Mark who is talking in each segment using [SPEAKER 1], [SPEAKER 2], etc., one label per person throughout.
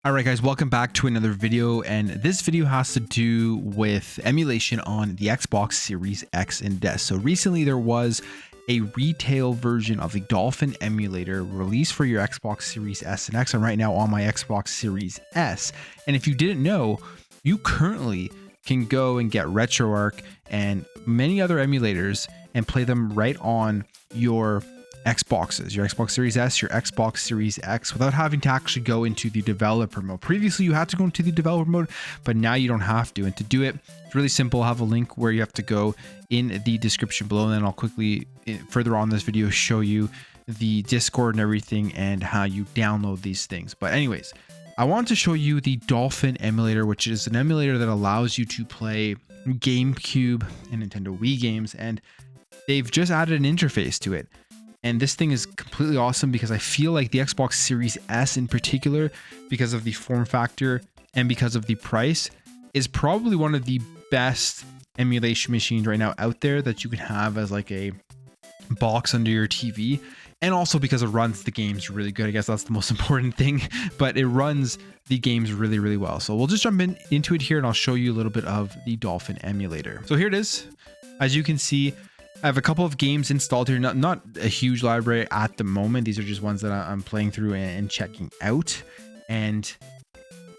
[SPEAKER 1] All right, guys, welcome back to another video. And this video has to do with emulation on the Xbox Series X and S. So recently there was a retail version of the Dolphin emulator released for your Xbox Series S and X. I'm right now on my Xbox Series S. And if you didn't know, you currently can go and get RetroArch and many other emulators and play them right on your Xboxes, your Xbox Series S, your Xbox Series X, without having to actually go into the developer mode. Previously, you had to go into the developer mode, but now you don't have to. And to do it, it's really simple. I have a link where you have to go in the description below, and then I'll quickly, further on this video, show you the Discord and everything and how you download these things. But anyways, I want to show you the Dolphin emulator, which is an emulator that allows you to play GameCube and Nintendo Wii games, and they've just added an interface to it. And this thing is completely awesome because I feel like the Xbox Series S in particular, because of the form factor and because of the price, is probably one of the best emulation machines right now out there that you can have as like a box under your TV. And also because it runs the games really good. I guess that's the most important thing, but it runs the games really, really well. So we'll just jump into it here and I'll show you a little bit of the Dolphin emulator. So here it is. As you can see, I have a couple of games installed here, not a huge library at the moment. These are just ones that I'm playing through and checking out. And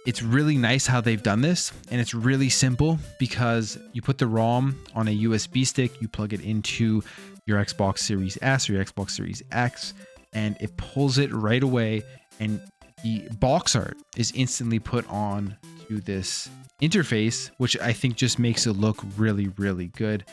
[SPEAKER 1] it's really nice how they've done this. And it's really simple because you put the ROM on a USB stick, you plug it into your Xbox Series S or your Xbox Series X, and it pulls it right away. And the box art is instantly put on to this interface, which I think just makes it look really, really good.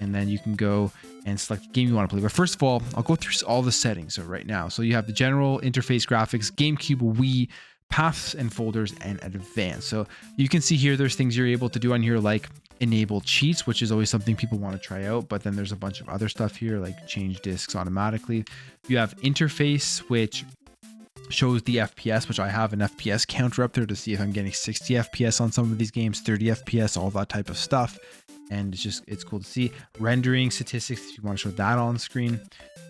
[SPEAKER 1] And then you can go and select the game you want to play. But first of all, I'll go through all the settings right now. So you have the general interface graphics, GameCube, Wii, paths and folders, and advanced. So you can see here, there's things you're able to do on here like enable cheats, which is always something people want to try out. But then there's a bunch of other stuff here like change discs automatically. You have interface, which shows the FPS, which I have an FPS counter up there to see if I'm getting 60 FPS on some of these games, 30 FPS, all that type of stuff. And it's cool to see. Rendering statistics, if you want to show that on screen.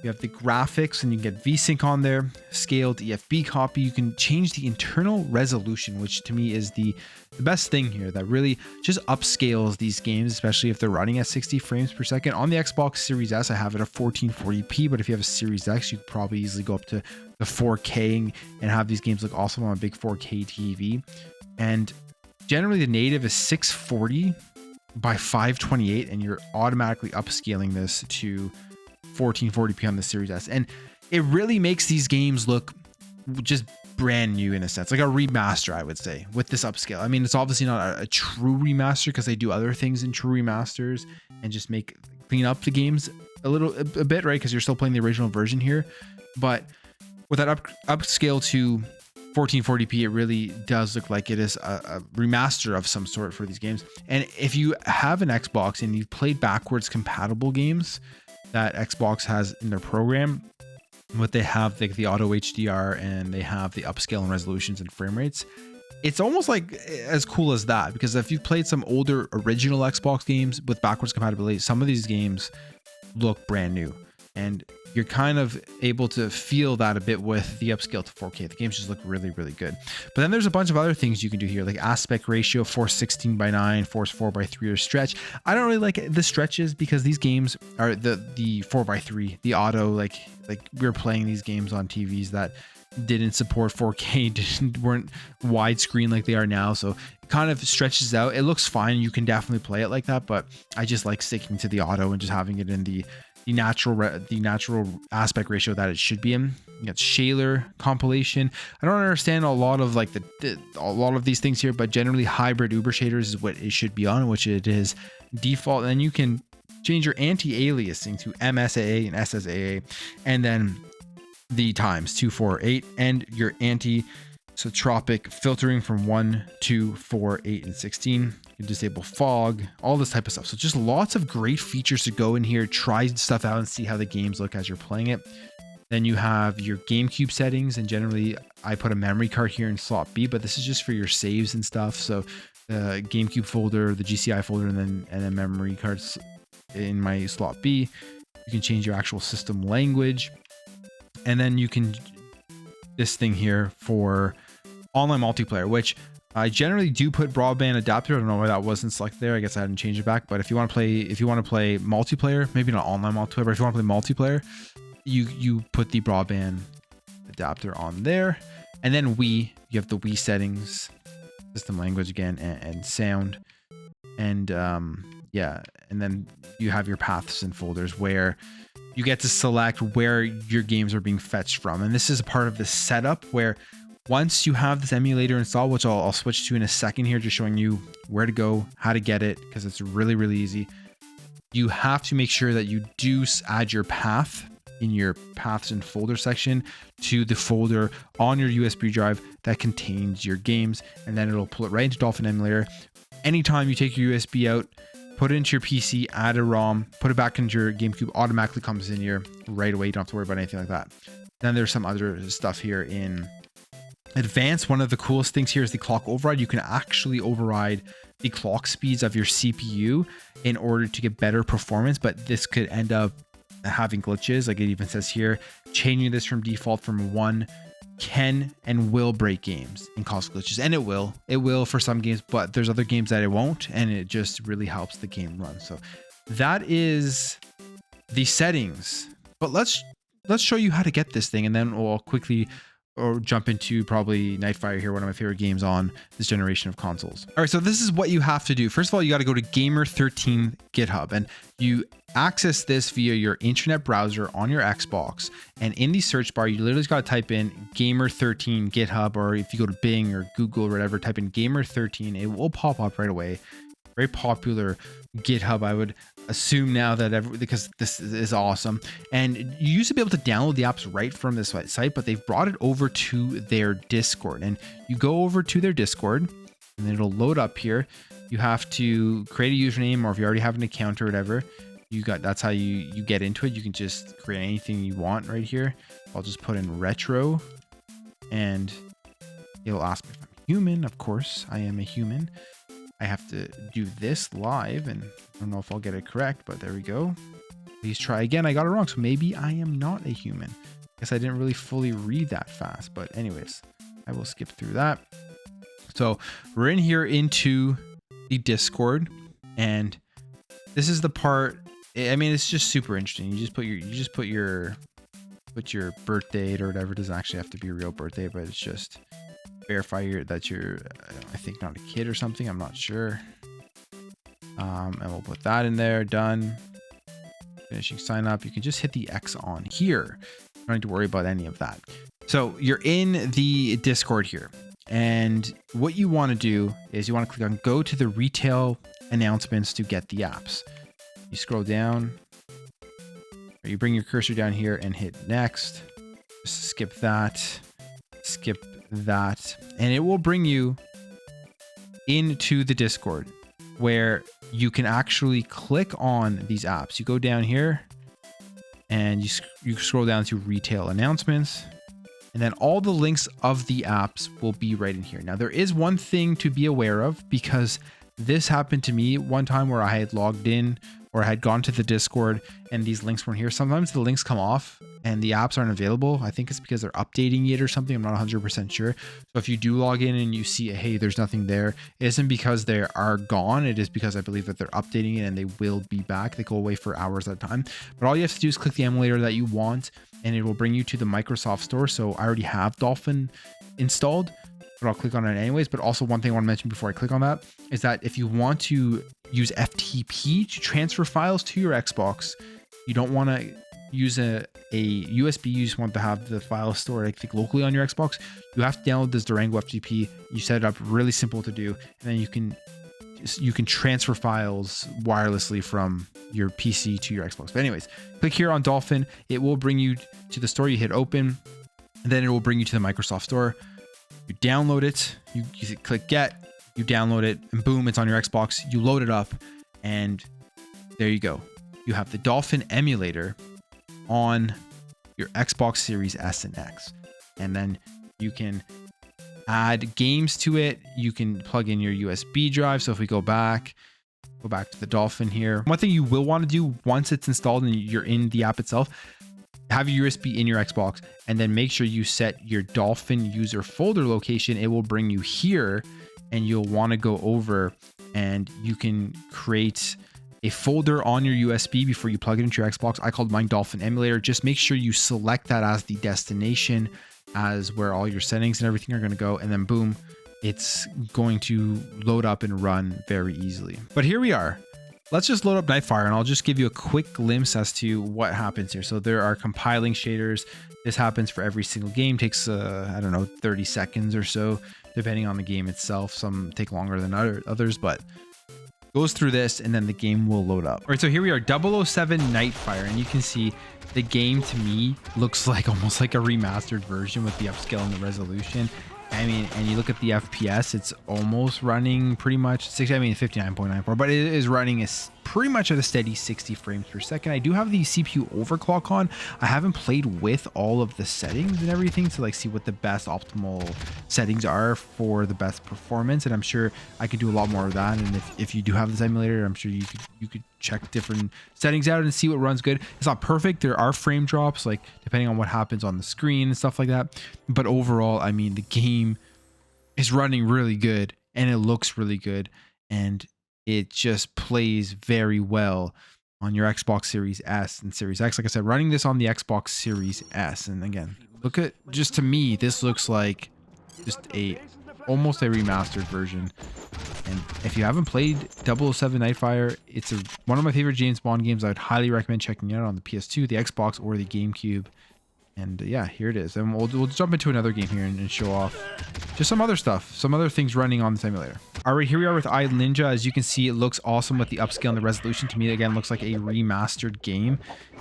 [SPEAKER 1] You have the graphics and you get VSync on there, scaled EFB copy. You can change the internal resolution, which to me is the best thing here, that really just upscales these games, especially if they're running at 60 frames per second. On the Xbox Series S, I have it at 1440p, but if you have a Series X, you could probably easily go up to the 4K and have these games look awesome on a big 4K TV. And generally the native is 640 by 528, and you're automatically upscaling this to 1440p on the Series S, and it really makes these games look just brand new in a sense, like a remaster, I would say, with this upscale. I mean, it's obviously not a true remaster because they do other things in true remasters and just clean up the games a bit, right? Because you're still playing the original version here, but with that upscale to 1440p, it really does look like it is a remaster of some sort for these games. And if you have an Xbox and you've played backwards compatible games that Xbox has in their program, what they have, like the auto HDR and they have the upscale and resolutions and frame rates, it's almost like as cool as that. Because if you've played some older original Xbox games with backwards compatibility, some of these games look brand new. And you're kind of able to feel that a bit with the upscale to 4K. The games just look really, really good. But then there's a bunch of other things you can do here, like aspect ratio, force 16:9, force 4:3, or stretch. I don't really like the stretches because these games are the 4:3, the auto, like we were playing these games on TVs that didn't support 4K, weren't widescreen like they are now. So it kind of stretches out. It looks fine. You can definitely play it like that, but I just like sticking to the auto and just having it in the natural aspect ratio that it should be in. You got Shaler compilation. I don't understand a lot of like a lot of these things here, but generally hybrid Uber shaders is what it should be on, which it is default. And then you can change your anti-aliasing to MSAA and SSAA, and then the times 2, 4, 8, and your anisotropic filtering from 1, 2, 4, 8, and 16. You disable fog, all this type of stuff. So just lots of great features to go in here, try stuff out and see how the games look as you're playing it. Then you have your GameCube settings, and generally I put a memory card here in slot B, but this is just for your saves and stuff. So the GameCube folder, the GCI folder, and then memory cards in my slot B. You can change your actual system language, and then you can this thing here for online multiplayer, which I generally do put broadband adapter. I don't know why that wasn't selected there. I guess I hadn't changed it back. But if you want to play multiplayer, maybe not online multiplayer, but if you want to play multiplayer, you put the broadband adapter on there. And then you have the Wii settings, system language again, and sound. And yeah, and then you have your paths and folders where you get to select where your games are being fetched from. And this is a part of the setup where once you have this emulator installed, which I'll switch to in a second here, just showing you where to go, how to get it, because it's really, really easy. You have to make sure that you do add your path in your paths and folder section to the folder on your USB drive that contains your games, and then it'll pull it right into Dolphin emulator. Anytime you take your USB out, put it into your PC, add a ROM, put it back into your GameCube, automatically comes in here right away. You don't have to worry about anything like that. Then there's some other stuff here in advanced. One of the coolest things here is the clock override. You can actually override the clock speeds of your CPU in order to get better performance, but this could end up having glitches. Like it even says here, changing this from default from 1 can and will break games and cause glitches. And it will for some games, but there's other games that it won't, and it just really helps the game run. So that is the settings. But let's show you how to get this thing, and then we'll quickly jump into probably Nightfire here, one of my favorite games on this generation of consoles. All right, so this is what you have to do. First of all, you got to go to Gamer13 GitHub, and you access this via your internet browser on your Xbox. And in the search bar, you literally just got to type in Gamer13 GitHub, or if you go to Bing or Google or whatever, type in Gamer13, it will pop up right away. Very popular GitHub, I would assume now, because this is awesome. And you used to be able to download the apps right from this site, but they've brought it over to their Discord. And you go over to their Discord, and then it'll load up here. You have to create a username, or if you already have an account or whatever, that's how you get into it. You can just create anything you want right here. I'll just put in retro, and it'll ask me if I'm human. Of course, I am a human. I have to do this live, and I don't know if I'll get it correct, but there we go. Please try again. I got it wrong, so maybe I am not a human. I guess I didn't really fully read that fast, but anyways, I will skip through that. So we're in here into the Discord, and this is the part. I mean, it's just super interesting. You just put your birth date or whatever. It doesn't actually have to be a real birthday, but it's just verify that you're, I think, not a kid or something. I'm not sure. And we'll put that in there. Done. Finishing sign up. You can just hit the X on here. You don't need to worry about any of that. So you're in the Discord here, and what you want to do is you want to click on go to the retail announcements to get the apps. You scroll down, or you bring your cursor down here and hit next. Just skip that. Skip that, and it will bring you into the Discord where you can actually click on these apps. You go down here and you scroll down to retail announcements, and then all the links of the apps will be right in here. Now there is one thing to be aware of, because this happened to me one time where I had logged in or I had gone to the Discord and these links weren't here. Sometimes the links come off and the apps aren't available. I think it's because they're updating it or something. I'm not 100% sure. So if you do log in and you see, hey, there's nothing there, it isn't because they are gone. It is because I believe that they're updating it and they will be back. They go away for hours at a time. But all you have to do is click the emulator that you want, and it will bring you to the Microsoft Store. So I already have Dolphin installed, but I'll click on it anyways. But also one thing I want to mention before I click on that is that if you want to use FTP to transfer files to your Xbox, you don't want to use a USB. You just want to have the file stored, I think, locally on your Xbox. You have to download this Durango FTP. You set it up really simple to do, and then you can transfer files wirelessly from your PC to your Xbox. But anyways, click here on Dolphin. It will bring you to the store. You hit open, and then it will bring you to the Microsoft Store. You download it. You click get. You download it, and boom, it's on your Xbox. You load it up, and there you go. You have the Dolphin emulator on your Xbox Series S and X. And then you can add games to it. You can plug in your USB drive. So if we go back to the Dolphin here. One thing you will want to do once it's installed and you're in the app itself, have your USB in your Xbox, and then make sure you set your Dolphin user folder location. It will bring you here, and you'll want to go over and you can create a folder on your USB before you plug it into your Xbox. I called mine Dolphin Emulator. Just make sure you select that as the destination, as where all your settings and everything are going to go, and then boom, it's going to load up and run very easily. But here we are. Let's just load up Nightfire, and I'll just give you a quick glimpse as to what happens here. So there are compiling shaders. This happens for every single game. Takes, I don't know, 30 seconds or so, depending on the game itself. Some take longer than others, but goes through this, and then the game will load up. All right, so here we are, 007 Nightfire, and you can see the game to me looks like almost like a remastered version with the upscale and the resolution. I mean, and you look at the FPS, it's almost running pretty much 59.94, but it is running pretty much at a steady 60 frames per second. I do have the CPU overclock on. I haven't played with all of the settings and everything to like see what the best optimal settings are for the best performance, and I'm sure I could do a lot more of that. And if you do have this emulator, I'm sure you could check different settings out and see what runs good. It's not perfect. There are frame drops, like depending on what happens on the screen and stuff like that, but overall, I mean, the game is running really good and it looks really good, and it just plays very well on your Xbox Series S and Series X. Like I said, running this on the Xbox Series S, and again, look at, just to me, this looks like just almost a remastered version. And if you haven't played 007 Nightfire, it's one of my favorite James Bond games. I would highly recommend checking it out on the PS2, the Xbox, or the GameCube. And yeah, here it is. And we'll jump into another game here and show off just some other stuff, some other things running on the simulator. All right, here we are with iNinja. As you can see, it looks awesome with the upscale and the resolution. To me, again, looks like a remastered game.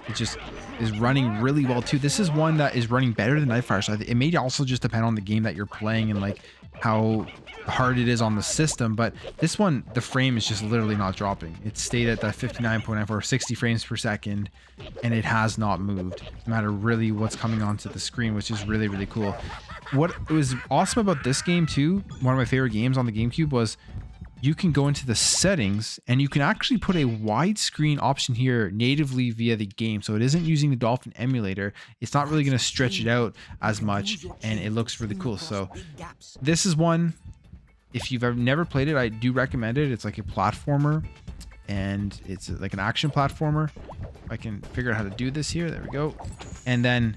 [SPEAKER 1] It just is running really well too. This is one that is running better than Nightfire. So it may also just depend on the game that you're playing and like how hard it is on the system. But this one, the frame is just literally not dropping. It's stayed at that 59.94, 60 frames per second, and it has not moved, no matter really what's coming onto the screen, which is really, really cool. What was awesome about this game too, one of my favorite games on the GameCube, was you can go into the settings and you can actually put a widescreen option here natively via the game. So it isn't using the Dolphin emulator. It's not really going to stretch it out as much, and it looks really cool. So this is one, if you've never played it, I do recommend it. It's like a platformer, and it's like an action platformer. I can figure out how to do this here. There we go. And then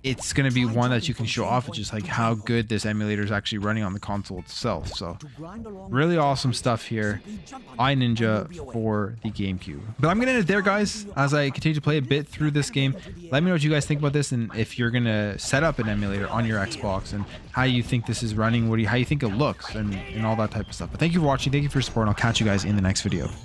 [SPEAKER 1] it's going to be one that you can show off, just like how good this emulator is actually running on the console itself. So really awesome stuff here. iNinja for the GameCube. But I'm going to end it there, guys, as I continue to play a bit through this game. Let me know what you guys think about this, and if you're going to set up an emulator on your Xbox, and how you think this is running, how you think it looks, and all that type of stuff. But thank you for watching. Thank you for your support, and I'll catch you guys in the next video.